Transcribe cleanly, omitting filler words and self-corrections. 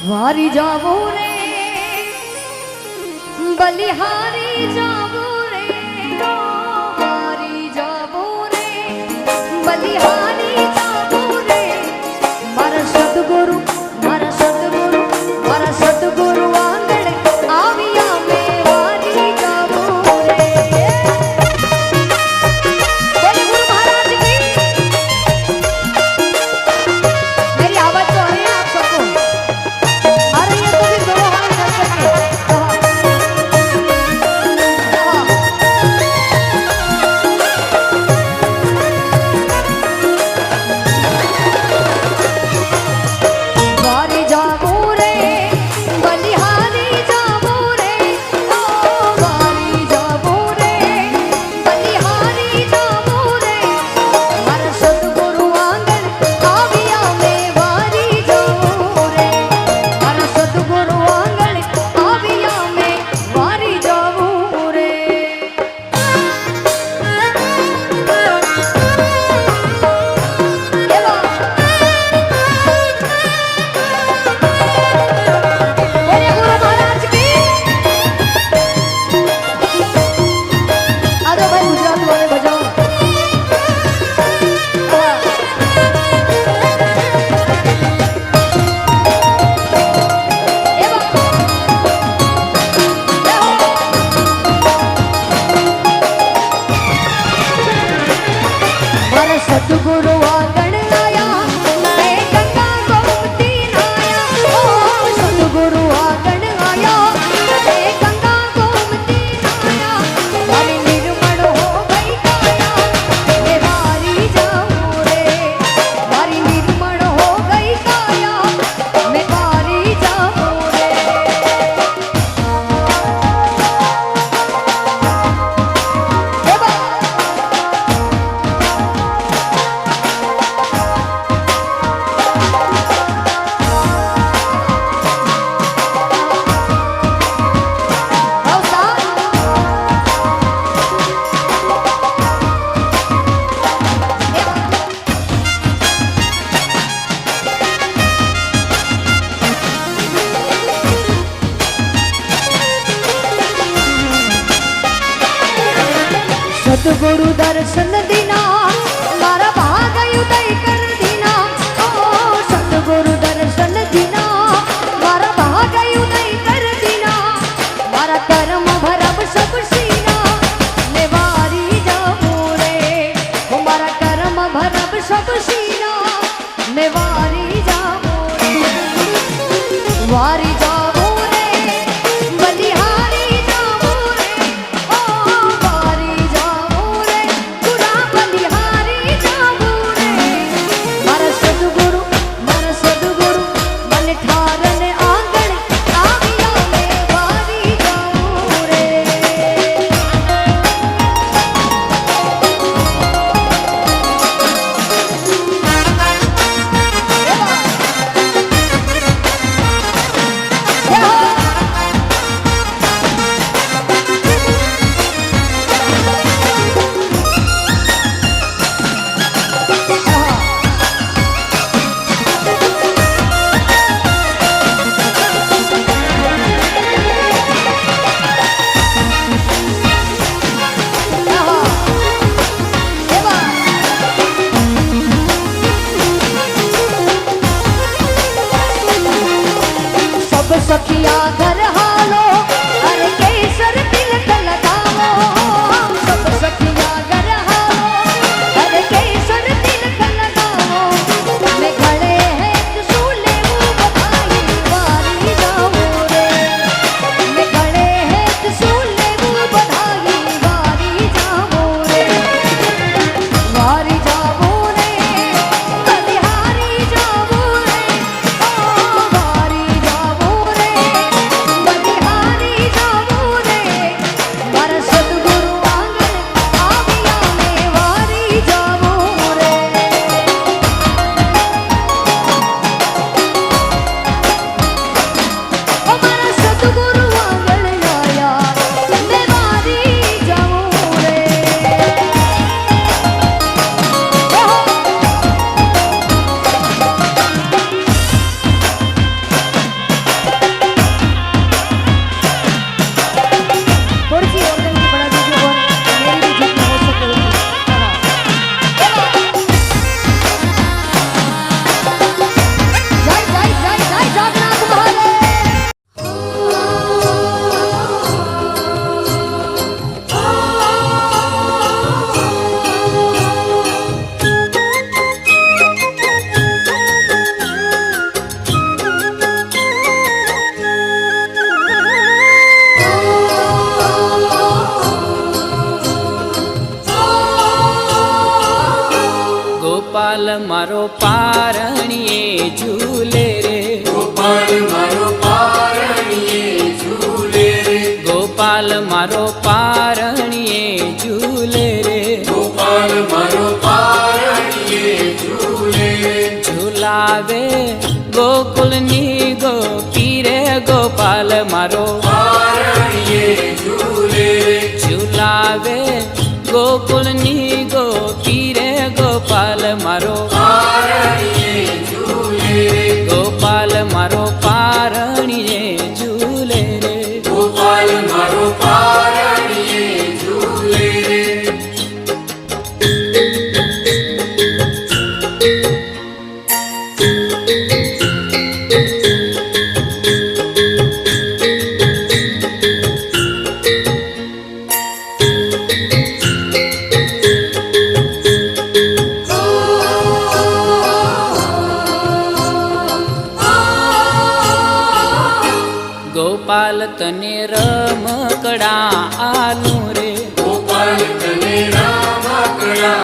वारी जावो रे बलिहारी जावो रे वारी जावो रे बलिहारी जावो रे मारा सतगुरु मारा सतगुरु मारा सतगुरु आंगण आविया में वारी जावो रे बोले गुरु महाराज की मेरी आवाज तो आ रही है आप सबको आ रही है तो फिर दोनों हाथ करके वारी जावो रे बलिहारी जावो रे ओ वारी जावो रे बलिहारी जावो रे मारा सतगुरु आंगण आविया में वारी जावो रे मारा सतगुरु आंगण आविया में वारी जावो रे बोले गुरु महाराज की आ जाओ भाई गुजरात वाले बजाओ मारा सतगुरु आंगण आया मैं गंगा गोमती नाया ओ सतगुरु आंगण आया मैं गंगा गोमती नाया वारी निर्मल हो गई काया मैं वारी जाऊं रे वारी निर्मल हो गई काया मैं वारी जाऊं रे सतगुरु दर्शन दीना मारा भाग उदय कर दीना ओ सतगुरु दर्शन दीना मारा भाग उदय कर दीना मारा कर्म भरब सब सीना मैं वारी जाऊं रे ओ मारा कर्म भरब सब सीना मैं वारी जाऊं रे वारी जाऊं रे बलिहारी जाऊं रे ओ वारी जाऊं रे पूरा बलिहारी जाऊं रे मारा सतगुरु बल ठारन आंगण आविया में वारी जाऊं रे सब सखिया घर हालो अरे केसर तिलक लगाओ सब सखिया घर हालो अरे केसर तिलक लगाओ मैं खड़े हैं त्रिशूले मुँह बधाई वारी जाऊं रे मैं खड़े हैं त्रिशूले मुँह बधाई वारी जाऊं रे वारी जाऊं रे बलिहारी जाऊं रे ओ वारी जाऊं रे મારો પારણીએ ઝૂલે રે, ગોપાલ મારો પારણીએ ઝૂલે રે, ગોપાલ મારો પારણીએ ઝૂલે રે, ગોપાલ મારો પારણીએ ઝૂલે રે, ઝૂલાવે ગોકુલની ગોપી રે, ગોપાલ મારો પારણીએ ઝૂલે રે, ઝૂલાવે ગોકુલની ગોપી રે, ગોપાલ મારો પારણીએ ઝૂલે રે, ગોપાલ મારો પારણીએ ઝૂલે રે. ગોપાલ મારો પારણીએ ઝૂલે રે. ગોપાલ તને રમકડા આલું રે, ગોપાલ તને રામકડા